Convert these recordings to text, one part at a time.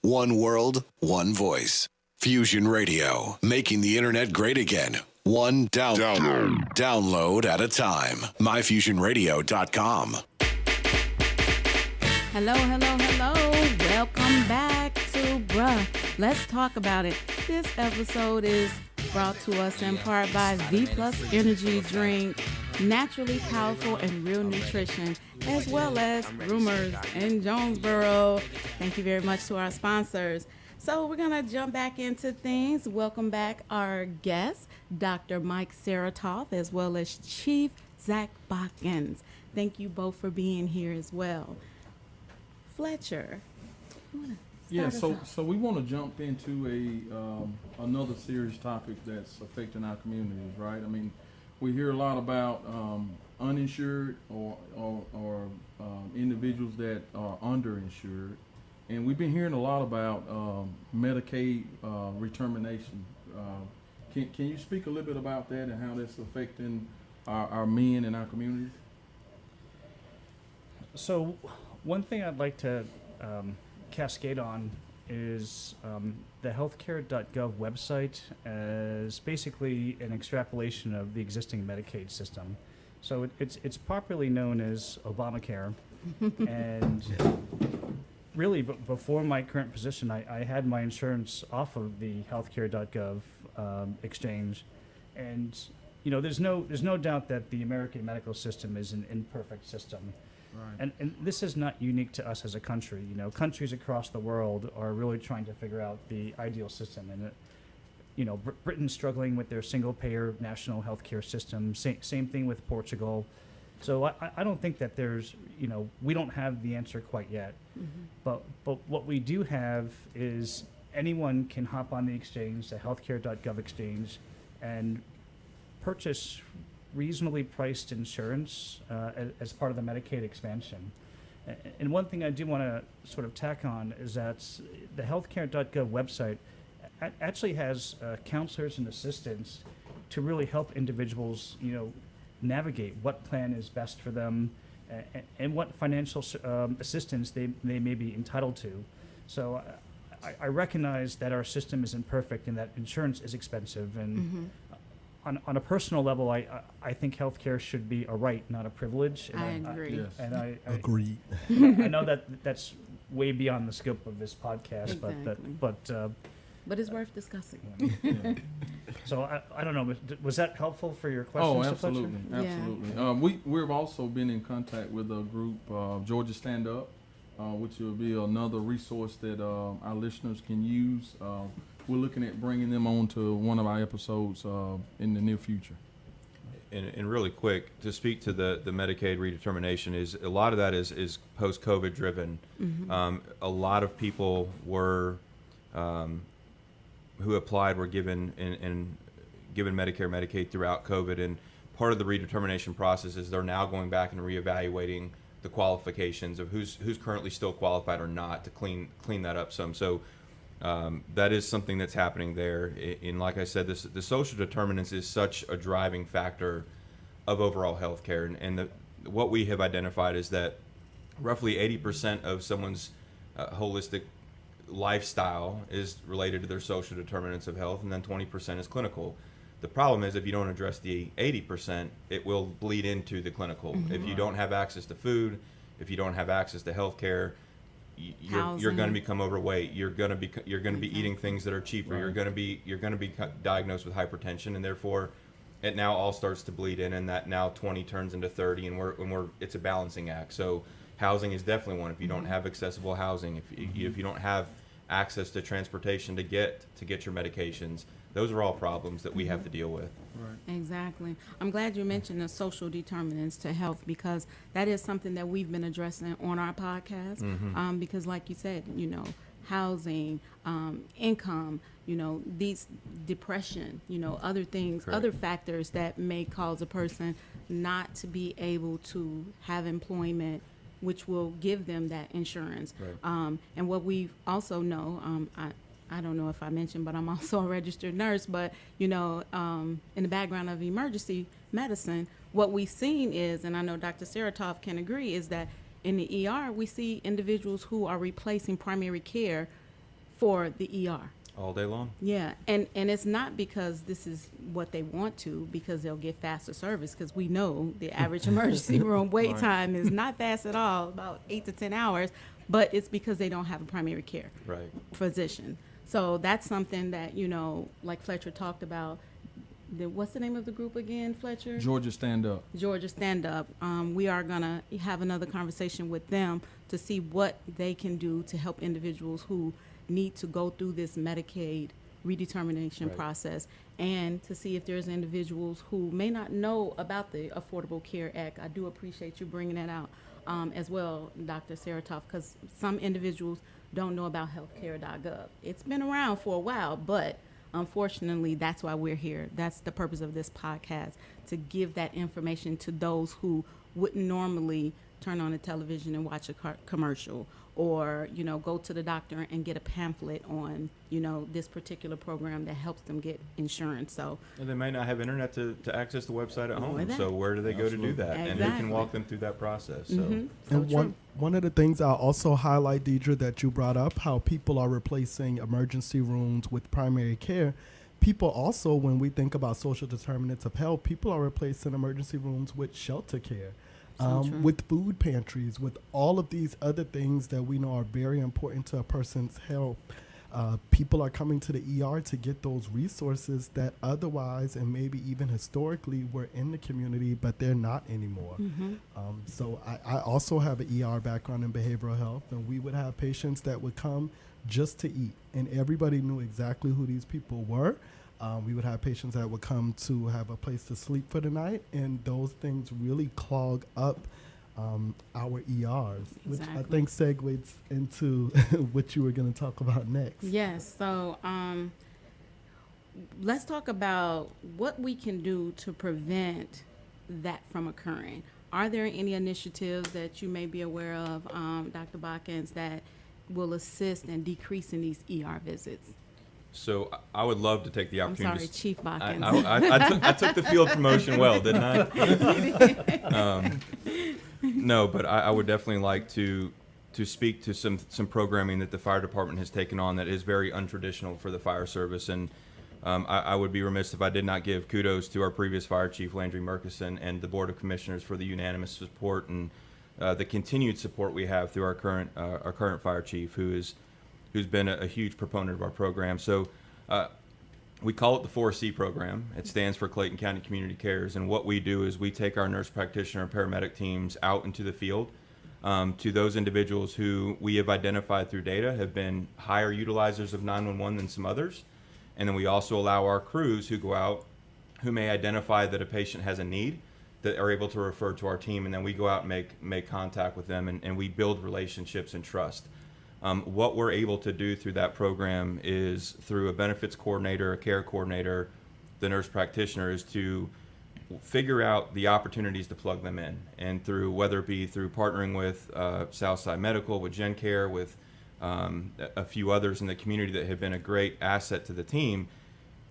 One world, one voice. Fusion Radio, making the internet great again. One download at a time. MyFusionRadio.com. Hello. Welcome back to Bruh. Let's talk about it. This episode is brought to us in part by V Plus Energy Drink, naturally powerful and real nutrition, as well as Rumors in Jonesboro. Thank you very much to our sponsors. So we're going to jump back into things. Welcome back our guest, Dr. Mike Serotoff, as well as Chief Zach Botkin. Thank you both for being here as well. Fletcher. So we want to jump into another serious topic that's affecting our communities, right? I mean, we hear a lot about uninsured or individuals that are underinsured, and we've been hearing a lot about Medicaid retermination. Can you speak a little bit about that and how that's affecting our men in our communities? So one thing I'd like to cascade on is the healthcare.gov website is basically an extrapolation of the existing Medicaid system. So it's popularly known as Obamacare. And really, before my current position, I had my insurance off of the healthcare.gov exchange. And you know, there's no doubt that the American medical system is an imperfect system. Right. And this is not unique to us as a country. You know, countries across the world are really trying to figure out the ideal system. And, Britain's struggling with their single-payer national healthcare system. Same thing with Portugal. So I don't think that there's, we don't have the answer quite yet. Mm-hmm. But what we do have is anyone can hop on the exchange, the healthcare.gov exchange, and purchase reasonably priced insurance as part of the Medicaid expansion. And one thing I do want to sort of tack on is that the healthcare.gov website actually has counselors and assistants to really help individuals, navigate what plan is best for them and what financial assistance they may be entitled to. So I recognize that our system is imperfect and that insurance is expensive. And mm-hmm. On a personal level, I think healthcare should be a right, not a privilege. And I agree. Yes. And I agree. I know that's way beyond the scope of this podcast, exactly. but it's worth discussing. Yeah. So I don't know. Was that helpful for your question? Oh, absolutely, absolutely. We've also been in contact with a group, Georgia Stand Up, which will be another resource that our listeners can use. We're looking at bringing them on to one of our episodes in the near future. And really quick, to speak to the Medicaid redetermination, is a lot of that is post-COVID driven. Mm-hmm. A lot of people were who applied were given given Medicare, Medicaid throughout COVID, and part of the redetermination process is they're now going back and reevaluating the qualifications of who's currently still qualified or not to clean that up some. So that is something that's happening there. And like I said, the social determinants is such a driving factor of overall health care. And what we have identified is that roughly 80% of someone's holistic lifestyle is related to their social determinants of health, and then 20% is clinical. The problem is if you don't address the 80%, it will bleed into the clinical. Mm-hmm. If you don't have access to food, if you don't have access to health care, you're going to become overweight. You're going to be eating things that are cheaper. Right. You're going to be diagnosed with hypertension, and therefore, it now all starts to bleed in, and that now 20 turns into 30, and it's a balancing act. So housing is definitely one. If you don't have accessible housing, if you don't have access to transportation to get your medications, those are all problems that we have to deal with. Right. Exactly. I'm glad you mentioned the social determinants to health, because that is something that we've been addressing on our podcast. Mm-hmm. Because like you said, housing, income, these depression, other things, correct, other factors that may cause a person not to be able to have employment, which will give them that insurance. Right. And what we also know, I don't know if I mentioned, but I'm also a registered nurse. But, in the background of emergency medicine, what we've seen is, and I know Dr. Serotoff can agree, is that in the ER, we see individuals who are replacing primary care for the ER. All day long. Yeah, and it's not because this is what they want to, because they'll get faster service, because we know the average emergency room wait Right. time is not fast at all, about 8 to 10 hours, but it's because they don't have a primary care Right. physician. So that's something that, you know, like Fletcher talked about. What's the name of the group again, Fletcher? Georgia Stand Up. Georgia Stand Up. We are going to have another conversation with them to see what they can do to help individuals who need to go through this Medicaid redetermination Right. process, and to see if there's individuals who may not know about the Affordable Care Act. I do appreciate you bringing that out as well, Dr. Serotoff, because some individuals don't know about healthcare.gov. It's been around for a while, but unfortunately, that's why we're here. That's the purpose of this podcast, to give that information to those who wouldn't normally turn on the television and watch a commercial, or, you know, go to the doctor and get a pamphlet on, you know, this particular program that helps them get insurance. So And they may not have internet to access the website at home. that. So where do they go to do Absolutely. that? And who can Exactly. walk them through that process? So mhm, so And true. one of the things I'll also highlight, Deidre, that you brought up, how people are replacing emergency rooms with primary care. People also, when we think about social determinants of health, people are replacing emergency rooms with shelter care, So true. with food pantries, with all of these other things that we know are very important to a person's health. People are coming to the ER to get those resources that otherwise and maybe even historically were in the community, but they're not anymore. So I also have an ER background in behavioral health, and we would have patients that would come just to eat, and everybody knew exactly who these people were. We would have patients that would come to have a place to sleep for the night, and those things really clog up our ERs, which I Exactly. think segues into what you were going to talk about next. Yes. So let's talk about what we can do to prevent that from occurring. Are there any initiatives that you may be aware of, Dr. Botkin, that will assist in decreasing these ER visits? So I would love to take the I'm opportunity. sorry, Chief Botkin. I took the field promotion well, didn't I? No, but I would definitely like to speak to some programming that the fire department has taken on that is very untraditional for the fire service. And I would be remiss if I did not give kudos to our previous fire chief, Landry Murkison, and the Board of Commissioners for the unanimous support and the continued support we have through our current fire chief, who's been a huge proponent of our program. So we call it the 4C program. It stands for Clayton County Community Cares. And what we do is we take our nurse practitioner and paramedic teams out into the field to those individuals who we have identified through data have been higher utilizers of 911 than some others. And then we also allow our crews who go out, who may identify that a patient has a need, that are able to refer to our team. And then we go out and make contact with them, and we build relationships and trust. What we're able to do through that program is, through a benefits coordinator, a care coordinator, the nurse practitioner, is to figure out the opportunities to plug them in. And through, whether it be through partnering with Southside Medical, with GenCare, with a few others in the community that have been a great asset to the team,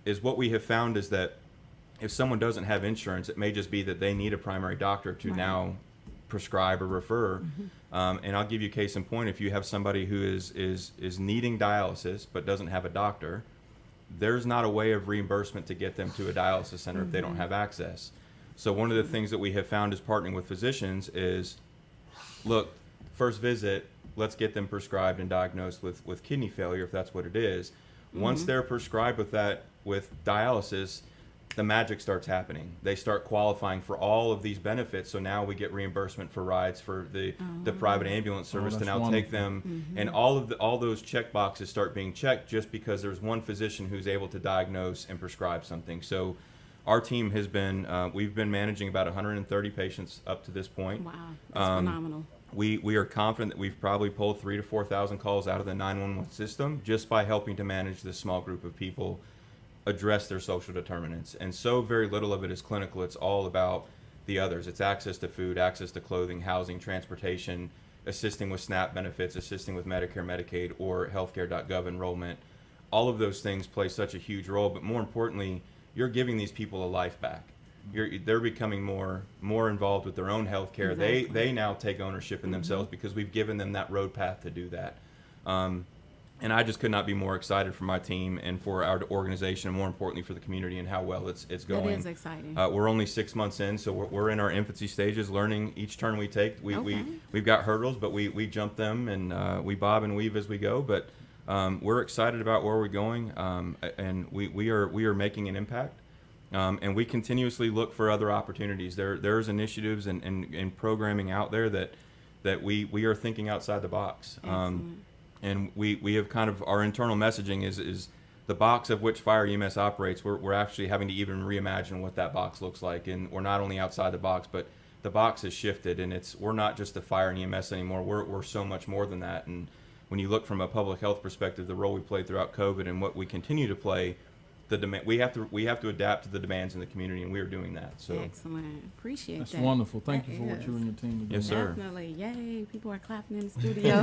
is what we have found is that if someone doesn't have insurance, it may just be that they need a primary doctor to Right. now prescribe or refer. And I'll give you a case in point. If you have somebody who is needing dialysis but doesn't have a doctor, there's not a way of reimbursement to get them to a dialysis center if they don't have access. So one of the things that we have found is partnering with physicians is, look, first visit, let's get them prescribed and diagnosed with kidney failure, if that's what it is. Once they're prescribed with dialysis, the magic starts happening. They start qualifying for all of these benefits. So now we get reimbursement for rides for the private ambulance service to that's now take wonderful. them, and all those check boxes start being checked just because there's one physician who's able to diagnose and prescribe something. So our team has been we've been managing about 130 patients up to this point. Wow, that's phenomenal. We are confident that we've probably pulled 3,000 to 4,000 calls out of the 911 system just by helping to manage this small group of people address their social determinants. And so very little of it is clinical. It's all about the others. It's access to food, access to clothing, housing, transportation, assisting with SNAP benefits, assisting with Medicare, Medicaid, or healthcare.gov enrollment. All of those things play such a huge role, but more importantly, you're giving these people a life back. They're becoming more involved with their own healthcare. Exactly. They now take ownership in themselves because we've given them that road path to do that. And I just could not be more excited for my team and for our organization, and more importantly for the community and how well it's going. That is exciting. We're only 6 months in, so we're in our infancy stages, learning each turn we take. We've got hurdles, but we jump them, and we bob and weave as we go. But we're excited about where we're going, and we are making an impact. And we continuously look for other opportunities. There's initiatives and programming out there that we are thinking outside the box. And we have kind of, our internal messaging is the box of which fire EMS operates. We're actually having to even reimagine what that box looks like. And we're not only outside the box, but the box has shifted, and we're not just a fire and EMS anymore. We're so much more than that. And when you look from a public health perspective, the role we played throughout COVID and what we continue to play, the demand, we have to adapt to the demands in the community, and we are doing that. So excellent, appreciate that's that. wonderful. Thank That you for what is. you and your team are doing. Yes, sir. Definitely, yay! People are clapping in the studio.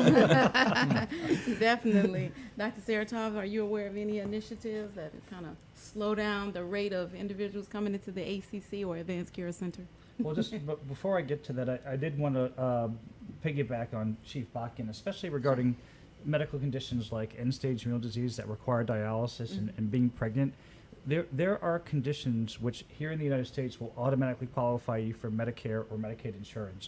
Definitely, Dr. Serotoff, are you aware of any initiatives that kind of slow down the rate of individuals coming into the ACC or Advanced Care Center? Well, just before I get to that, I did want to piggyback on Chief Botkin, especially regarding medical conditions like end-stage renal disease that require dialysis and being pregnant. There are conditions which here in the United States will automatically qualify you for Medicare or Medicaid insurance.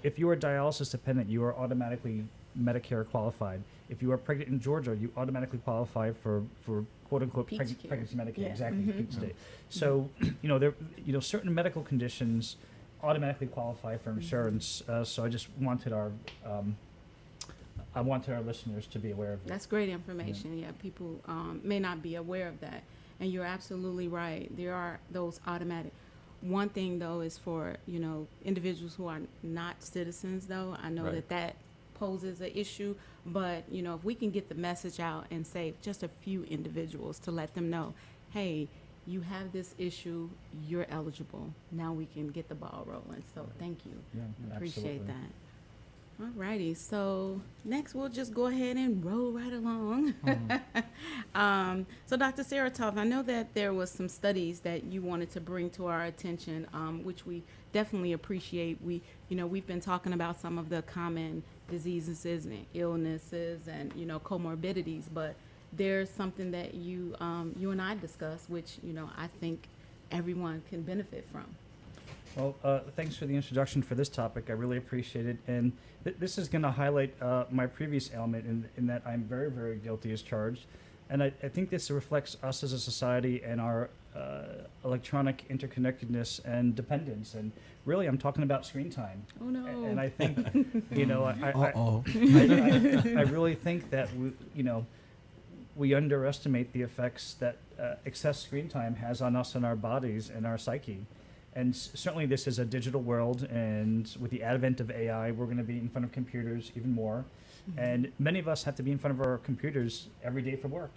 If you are dialysis dependent, you are automatically Medicare qualified. If you are pregnant in Georgia, you automatically qualify for quote unquote pregnancy Medicare. Yeah. Exactly, peach state. So certain medical conditions automatically qualify for insurance. So I just wanted I wanted our listeners to be aware of that. That's great information. Yeah, people may not be aware of that. And you're absolutely right. There are those automatic. One thing, though, is for, individuals who are not citizens, though. I know Right. that poses an issue. But, if we can get the message out and say just a few individuals to let them know, hey, you have this issue, you're eligible. Now we can get the ball rolling. So thank you. Yeah, Appreciate absolutely. that. All righty, so next we'll just go ahead and roll right along. So Dr. Serotoff, I know that there was some studies that you wanted to bring to our attention, which we definitely appreciate. We've been talking about some of the common diseases and illnesses and, comorbidities, but there's something that you and I discussed, which, I think everyone can benefit from. Well, thanks for the introduction for this topic. I really appreciate it. And this is going to highlight my previous element in that I'm very, very guilty as charged. And I think this reflects us as a society and our electronic interconnectedness and dependence. And really, I'm talking about screen time. Oh, no. And I think, I really think that, we underestimate the effects that excess screen time has on us and our bodies and our psyche. And certainly this is a digital world, and with the advent of AI, we're going to be in front of computers even more. Mm-hmm. And many of us have to be in front of our computers every day for work,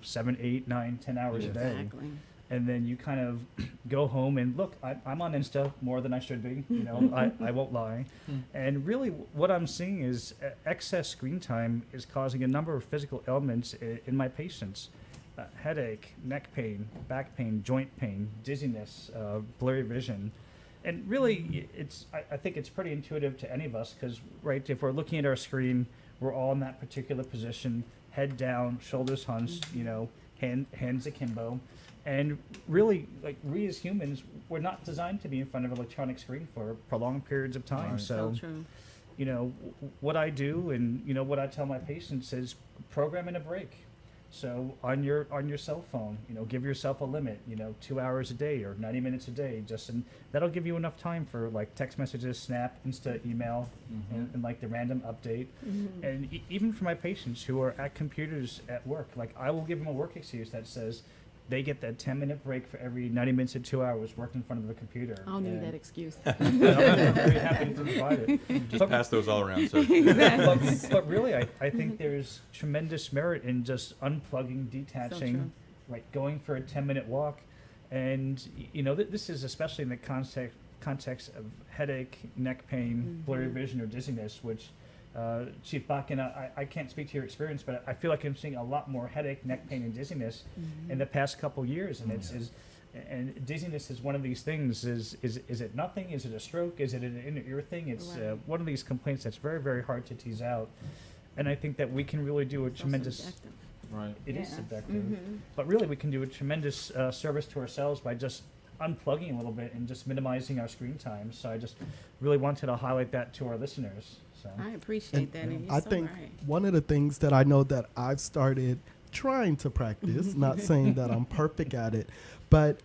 7, 8, 9, 10 hours a day. Exactly. And then you kind of go home and look, I'm on Insta more than I should be, I won't lie. And really what I'm seeing is excess screen time is causing a number of physical ailments in my patients. Headache, neck pain, back pain, joint pain, dizziness, blurry vision. And really, I think it's pretty intuitive to any of us because, right, if we're looking at our screen, we're all in that particular position, head down, shoulders hunched, hands akimbo. And really, like, we as humans, we're not designed to be in front of an electronic screen for prolonged periods of time. Right. So true. What I do and, what I tell my patients is program in a break. So on your cell phone, give yourself a limit, 2 hours a day or 90 minutes a day, and that'll give you enough time for like text messages, Snap, Insta, email, and like the random update. Mm-hmm. And even for my patients who are at computers at work, like I will give them a work excuse that says they get that 10-minute break for every 90 minutes to 2 hours working in front of a computer. I'll need that excuse. I'm very happy to provide it. Just pass those all around, sir. But really, I think there's tremendous merit in just unplugging, detaching, like going for a 10-minute walk. And, this is especially in the context of headache, neck pain, blurry vision, or dizziness, which Chief Botkin, I can't speak to your experience, but I feel like I'm seeing a lot more headache, neck pain, and dizziness in the past couple years. And and dizziness is one of these things. Is it nothing? Is it a stroke? Is it an inner ear thing? It's one of these complaints that's very, very hard to tease out. And I think that we can really do a So tremendous. subjective. Right. It is Yeah. subjective, but really we can do a tremendous service to ourselves by just unplugging a little bit and just minimizing our screen time. So I just really wanted to highlight that to our listeners. So I appreciate that. And you're I so think right. one of the things that I know that I've started trying to practice, not saying that I'm perfect at it, but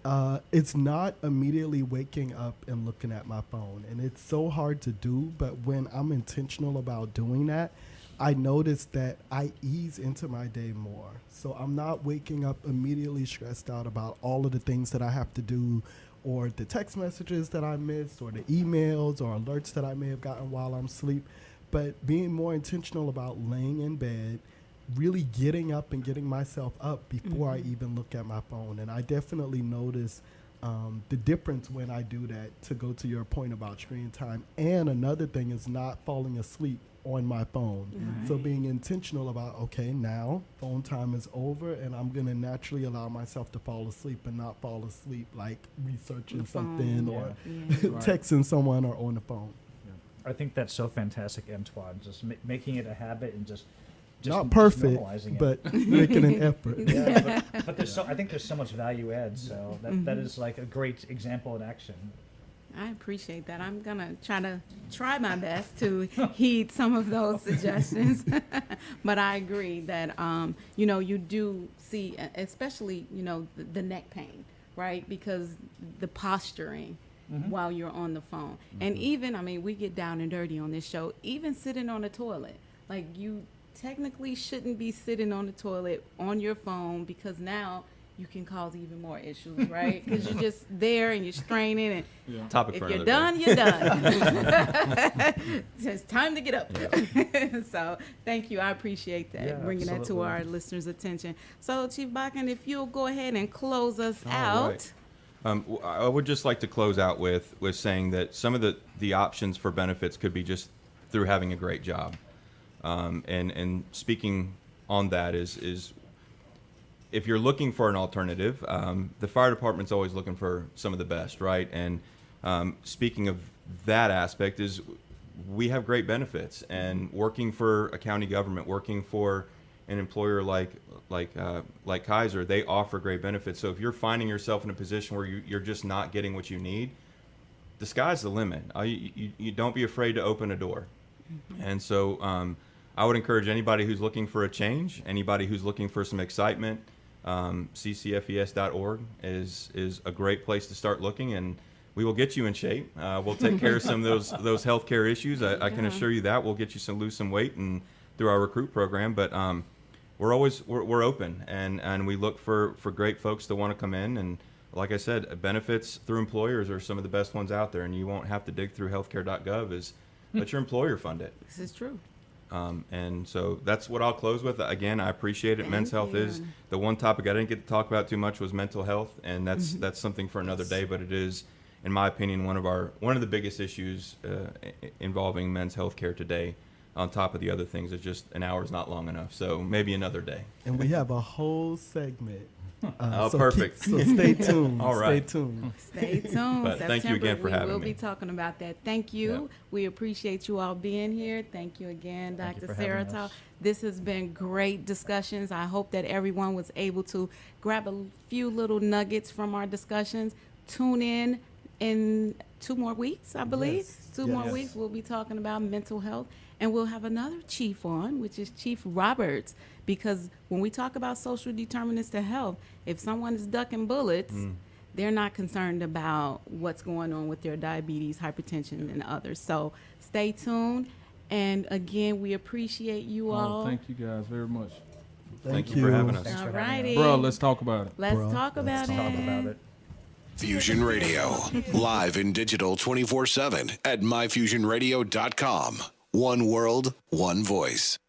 it's not immediately waking up and looking at my phone. And it's so hard to do, but when I'm intentional about doing that, I notice that I ease into my day more. So I'm not waking up immediately stressed out about all of the things that I have to do, or the text messages that I missed, or the emails or alerts that I may have gotten while I'm asleep. But being more intentional about laying in bed, really getting up and getting myself up before I even look at my phone. And I definitely notice the difference when I do that, to go to your point about screen time. And another thing is not falling asleep on my phone. So being intentional about, okay, now phone time is over and I'm going to naturally allow myself to fall asleep, and not fall asleep like researching The phone, something or Yeah. texting someone or on the phone. I think that's so fantastic, Antoine. Just making it a habit and just Not perfect, normalizing it. but making an effort. Yeah, but there's I think there's so much value add. So that is like a great example in action. I appreciate that. I'm gonna try my best to heed some of those suggestions. But I agree that you do see, especially the neck pain, right? Because the posturing while you're on the phone, and even we get down and dirty on this show. Even sitting on the toilet, like, you technically shouldn't be sitting on the toilet on your phone, because now you can cause even more issues, right? Because you're just there and you're straining, and Topic if for you're another done, day. you're done. It's time to get up. So thank you. I appreciate that, Yeah, bringing that to absolutely. our listeners' attention. So, Chief Botkin, if you'll go ahead and close us All out. right. I would just like to close out with saying that some of the options for benefits could be just through having a great job. And speaking on that is if you're looking for an alternative, the fire department's always looking for some of the best, right? And speaking of that aspect, is we have great benefits, and working for a county government, working for an employer like Kaiser, they offer great benefits. So if you're finding yourself in a position where you're just not getting what you need, the sky's the limit. You don't be afraid to open a door. And so I would encourage anybody who's looking for a change, anybody who's looking for some excitement, ccfes.org is a great place to start looking, and we will get you in shape. We'll take care of some of those healthcare issues. I can assure you that. We'll get you lose some weight and through our recruit program. But we're open, and we look for great folks to want to come in. And like I said, benefits through employers are some of the best ones out there, and you won't have to dig through healthcare.gov. Let your employer fund it. This is true. And so that's what I'll close with. Again, I appreciate it. Thank Men's health you. is the one topic I didn't get to talk about too much was mental health, and that's something for another day. But it is, in my opinion, one of the biggest issues involving men's health care today. On top of the other things, it's just an hour's not long enough. So maybe another day. And we have a whole segment. Perfect. So stay tuned. All right. Stay tuned. Stay tuned. But thank you again for having We will me. be talking about that. Thank you. Yeah. We appreciate you all being here. Thank you again, Thank you Dr. for having Serotoff. us. This has been great discussions. I hope that everyone was able to grab a few little nuggets from our discussions. Tune in 2 more weeks, I believe. Yes. 2 more Yes. weeks, we'll be talking about mental health. And we'll have another chief on, which is Chief Roberts, because when we talk about social determinants to health, if someone is ducking bullets, they're not concerned about what's going on with their diabetes, hypertension, and others. So stay tuned. And again, we appreciate you all. Thank you guys very much. Thank you for having us. Thanks All for having righty. Bro, let's talk about it. Let's Bro, talk about let's it. Talk about it. Fusion Radio, live in digital 24/7 at myfusionradio.com. One world, one voice.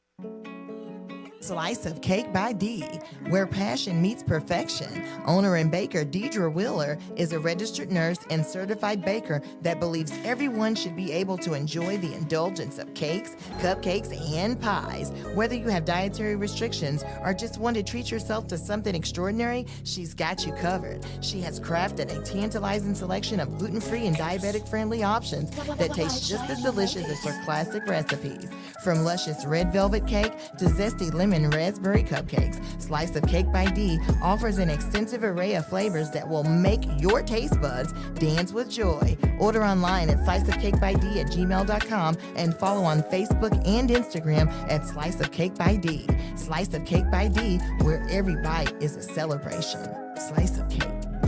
Slice of Cake by Dee, where passion meets perfection. Owner and baker Deidre Wheeler is a registered nurse and certified baker that believes everyone should be able to enjoy the indulgence of cakes, cupcakes, and pies. Whether you have dietary restrictions or just want to treat yourself to something extraordinary, she's got you covered. She has crafted a tantalizing selection of gluten-free and diabetic-friendly options that taste just as delicious as her classic recipes. From luscious red velvet cake to zesty lemon raspberry cupcakes, Slice of Cake by D offers an extensive array of flavors that will make your taste buds dance with joy. Order online at sliceofcakebyd@gmail.com and follow on Facebook and Instagram at Slice of Cake by D. Slice of Cake by D, where every bite is a celebration. Slice of Cake.